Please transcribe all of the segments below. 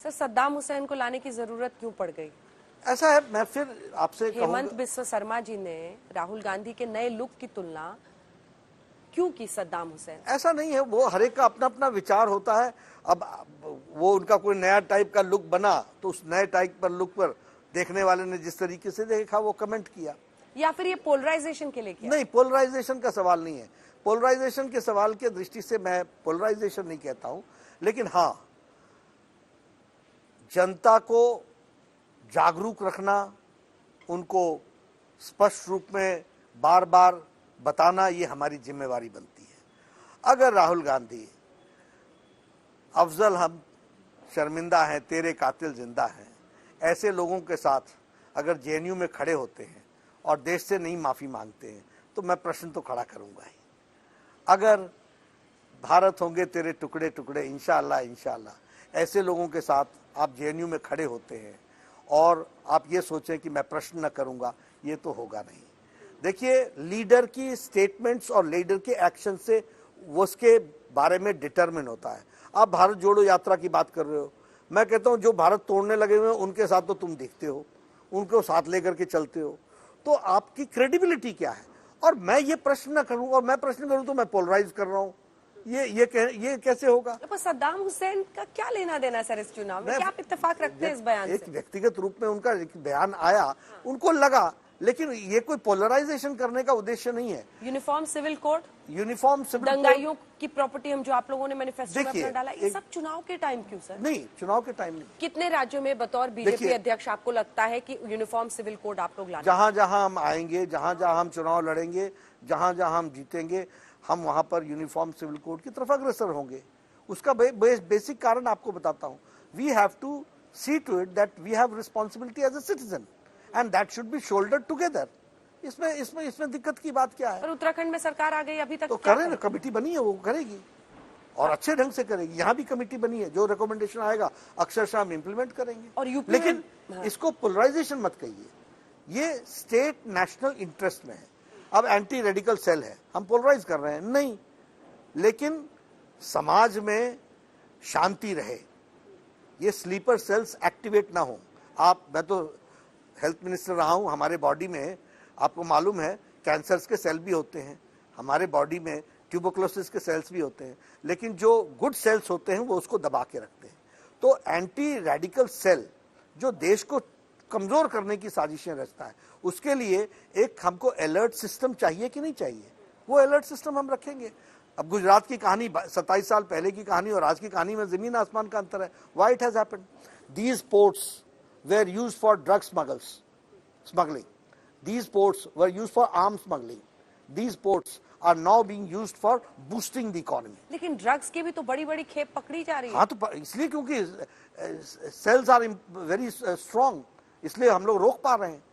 Sir, Saddam Hussain को लाने की जरूरत क्यों पड़ गई? ऐसा है, मैं फिर आपसे हेमंत बिस्वा शर्मा जी ने राहुल गांधी के नए लुक की तुलना क्यों की सद्दाम हुसैन? ऐसा नहीं है, वो हर एक का अपना अपना विचार होता है। अब वो उनका कोई नया टाइप का लुक बना तो उस नए टाइप पर लुक पर देखने वाले ने जिस तरीके से देखा वो कमेंट किया, या फिर ये पोलराइजेशन के लिए किया? नहीं, पोलराइजेशन का सवाल नहीं है। पोलराइजेशन के सवाल के दृष्टि से मैं पोलराइजेशन नहीं कहता हूं, लेकिन हाँ, जनता को जागरूक रखना, उनको स्पष्ट रूप में बार बार बताना, ये हमारी जिम्मेवारी बनती है। अगर राहुल गांधी अफजल हम शर्मिंदा हैं, तेरे कातिल जिंदा हैं, ऐसे लोगों के साथ अगर जेएनयू में खड़े होते हैं और देश से नहीं माफी मांगते हैं तो मैं प्रश्न तो खड़ा करूंगा ही। अगर भारत होंगे तेरे टुकड़े टुकड़े, इंशाअल्लाह इंशाअल्लाह, ऐसे लोगों के साथ आप जेएनयू में खड़े होते हैं और आप ये सोचें कि मैं प्रश्न न करूंगा, ये तो होगा नहीं। देखिए, लीडर की स्टेटमेंट्स और लीडर के एक्शन से वो उसके बारे में डिटरमिन होता है। आप भारत जोड़ो यात्रा की बात कर रहे हो, मैं कहता हूं जो भारत तोड़ने लगे हुए हैं उनके साथ तो तुम देखते हो, उनको साथ लेकर के चलते हो, तो आपकी क्रेडिबिलिटी क्या है? और मैं ये प्रश्न न करूं, और मैं प्रश्न करूं तो मैं पोलराइज कर रहा हूं, ये कैसे होगा? तो सद्दाम हुसैन का क्या लेना देना सर इस चुनाव में? क्या आप इत्तेफाक रखते हैं इस बयान एक से? व्यक्तिगत रूप में उनका एक बयान आया, उनको लगा, लेकिन ये कोई पोलराइजेशन करने का उद्देश्य नहीं है। Uniform civil code, uniform civil दंगाइयों की प्रॉपर्टी, हम जो आप लोगों ने मैनिफेस्टो में अपना डाला, ये सब चुनाव के टाइम क्यों सर? नहीं, चुनाव के टाइम नहीं। कितने राज्यों में बतौर बीजेपी अध्यक्ष आपको लगता है कि यूनिफॉर्म सिविल कोड आप लोग लाना? जहां जहां हम आएंगे, जहां जहां हम चुनाव लड़ेंगे, जहां जहां हम जीतेंगे, हम वहां पर यूनिफॉर्म सिविल कोड की तरफ अग्रसर होंगे। उसका बेसिक कारण आपको बताता हूं। We have to see to it that we have responsibility as a citizen and that should be shouldered together. इसमें दिक्कत की बात क्या है? पर उत्तराखंड में सरकार आ गई, अभी तक तो करें ना, कमेटी बनी है, वो करेगी और अच्छे ढंग से करेगी। यहाँ भी कमेटी बनी है, जो रिकमेंडेशन आएगा अक्षरशः हम इम्प्लीमेंट करेंगे। और यूपी लेकिन हाँ। इसको पोलराइजेशन मत कहिए, ये स्टेट नेशनल इंटरेस्ट में है। अब एंटी रेडिकल सेल है, हम पोलराइज कर रहे हैं नहीं, लेकिन समाज में शांति रहे, ये स्लीपर सेल्स एक्टिवेट ना हो। मैं तो हेल्थ मिनिस्टर रहा हूं, हमारे बॉडी में आपको मालूम है कैंसर्स के सेल भी होते हैं, हमारे बॉडी में ट्यूबरकुलोसिस के सेल्स भी होते हैं, लेकिन जो गुड सेल्स होते हैं वो उसको दबा के रखते हैं। तो एंटी रेडिकल सेल जो देश को कमजोर करने की साजिशें रचता है, उसके लिए एक हमको अलर्ट सिस्टम चाहिए कि नहीं चाहिए? वो अलर्ट सिस्टम हम रखेंगे। अब गुजरात की कहानी 27 साल पहले की कहानी और आज की कहानी में जमीन आसमान का अंतर है। Why it has happened? These ports where used for drug smuggling. These ports were used for arms smuggling. These ports are now being used for boosting the economy. लेकिन ड्रग्स की भी तो बड़ी बड़ी खेप पकड़ी जा रही है। हाँ, तो इसलिए क्योंकि सेल्स आर वेरी स्ट्रॉन्ग, इसलिए हम लोग रोक पा रहे हैं।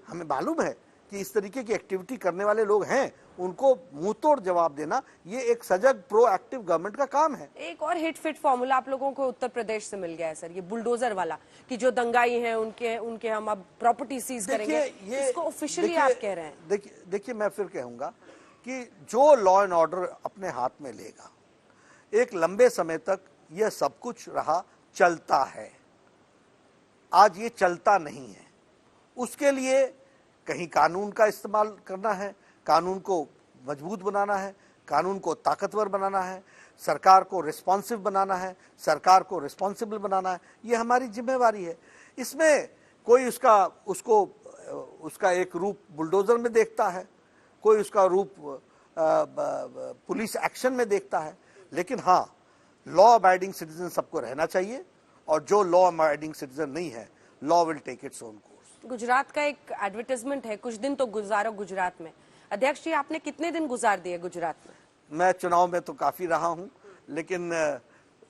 हमें मालूम है कि इस तरीके की एक्टिविटी करने वाले लोग हैं, उनको मुंह तोड़ जवाब देना ये एक सजग प्रोएक्टिव गवर्नमेंट का काम है। एक और हिट फिट फॉर्मूला आप लोगों को उत्तर प्रदेश से मिल गया है सर, ये बुलडोजर वाला, कि जो दंगाई हैं उनके हम अब प्रॉपर्टी सीज करेंगे। इसको ऑफिशियली आप कह रहे हैं? देखिए, मैं फिर कहूंगा कि जो लॉ एंड ऑर्डर अपने हाथ में लेगा, एक लंबे समय तक यह सब कुछ रहा, चलता है। आज ये चलता नहीं है, उसके लिए कहीं कानून का इस्तेमाल करना है, कानून को मजबूत बनाना है, कानून को ताकतवर बनाना है, सरकार को रिस्पॉन्सिव बनाना है, सरकार को रिस्पॉन्सिबल बनाना है। ये हमारी जिम्मेवारी है। इसमें कोई उसका एक रूप बुलडोजर में देखता है, कोई उसका रूप पुलिस एक्शन में देखता है, लेकिन हाँ, लॉ अबाइडिंग सिटीजन सबको रहना चाहिए, और जो लॉ अबाइडिंग सिटीजन नहीं है, law will take its own course. Gujarat का एक एडवर्टाइजमेंट है, कुछ दिन तो गुजारो गुजरात में। अध्यक्ष जी, आपने कितने दिन गुजार दिए गुजरात में? मैं चुनाव में तो काफी रहा हूं, लेकिन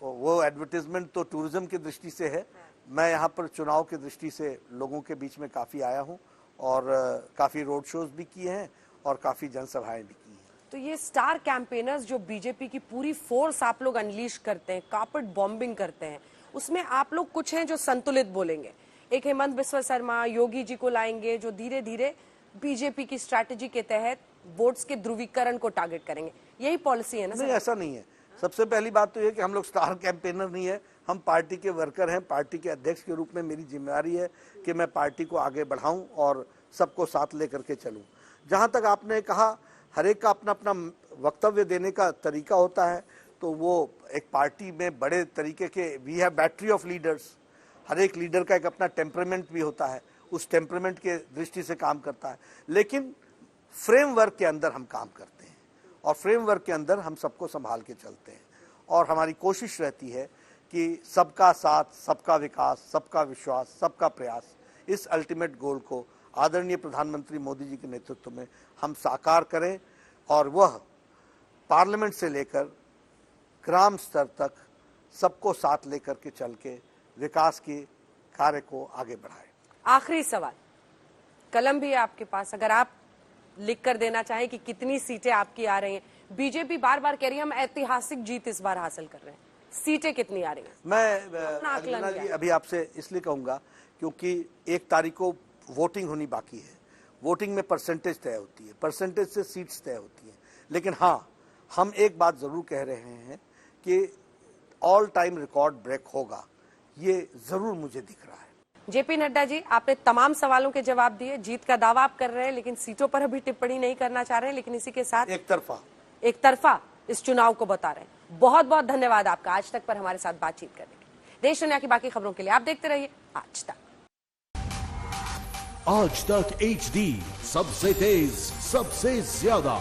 वो एडवर्टाइजमेंट तो टूरिज्म की दृष्टि से है। मैं यहाँ पर चुनाव की दृष्टि से लोगों के बीच में काफी आया हूं, और काफी रोड शोज भी किए हैं और काफी जनसभाएं भी की हैं। तो ये स्टार कैंपेनर्स जो बीजेपी की पूरी फोर्स आप लोग अनलीश करते हैं, कार्पेट बॉम्बिंग करते हैं, उसमें आप लोग कुछ हैं जो संतुलित बोलेंगे। एक हेमंत बिस्वा शर्मा, योगी जी को लाएंगे जो धीरे धीरे बीजेपी की स्ट्रैटेजी के तहत वोट्स के ध्रुवीकरण को टारगेट करेंगे। यही पॉलिसी है ना? नहीं, ऐसा नहीं है। सबसे पहली बात तो ये कि हम लोग स्टार कैंपेनर नहीं है, हम पार्टी के वर्कर हैं। पार्टी के अध्यक्ष के रूप में मेरी जिम्मेदारी है कि मैं पार्टी को आगे बढ़ाऊं और सबको साथ लेकर के चलूं। जहां तक आपने कहा हर एक का अपना अपना वक्तव्य देने का तरीका होता है, तो वो एक पार्टी में बड़े तरीके के we have battery of leaders, हर एक लीडर का एक अपना टेम्परामेंट भी होता है, उस टेम्परामेंट के दृष्टि से काम करता है। लेकिन फ्रेमवर्क के अंदर हम काम करते हैं और फ्रेमवर्क के अंदर हम सबको संभाल के चलते हैं और हमारी कोशिश रहती है कि सबका साथ, सबका विकास, सबका विश्वास, सबका प्रयास, इस अल्टीमेट गोल को आदरणीय प्रधानमंत्री मोदी जी के नेतृत्व में हम साकार करें और वह पार्लियामेंट से लेकर ग्राम स्तर तक सबको साथ लेकर के चल के विकास के कार्य को आगे बढ़ाए। आखिरी सवाल, कलम भी है आपके पास, अगर आप लिख कर देना चाहें कि कितनी सीटें आपकी आ रही हैं। बीजेपी बार बार कह रही है हम ऐतिहासिक जीत इस बार हासिल कर रहे हैं, सीटें कितनी आ रही हैं? मैं अंजना जी अभी आपसे इसलिए कहूंगा क्योंकि 1 तारीख को वोटिंग होनी बाकी है। वोटिंग में परसेंटेज तय होती है, परसेंटेज से सीट्स तय होती है। लेकिन हाँ, हम एक बात जरूर कह रहे हैं कि ऑल टाइम रिकॉर्ड ब्रेक होगा, ये जरूर मुझे दिख रहा है। जेपी नड्डा जी, आपने तमाम सवालों के जवाब दिए। जीत का दावा आप कर रहे हैं लेकिन सीटों पर अभी टिप्पणी नहीं करना चाह रहे हैं, लेकिन इसी के साथ एक तरफा इस चुनाव को बता रहे हैं। बहुत बहुत धन्यवाद आपका आज तक पर हमारे साथ बातचीत करने के लिए। देश दुनिया की बाकी खबरों के लिए आप देखते रहिए आज तक। आज तक HD, सबसे तेज, सबसे ज्यादा।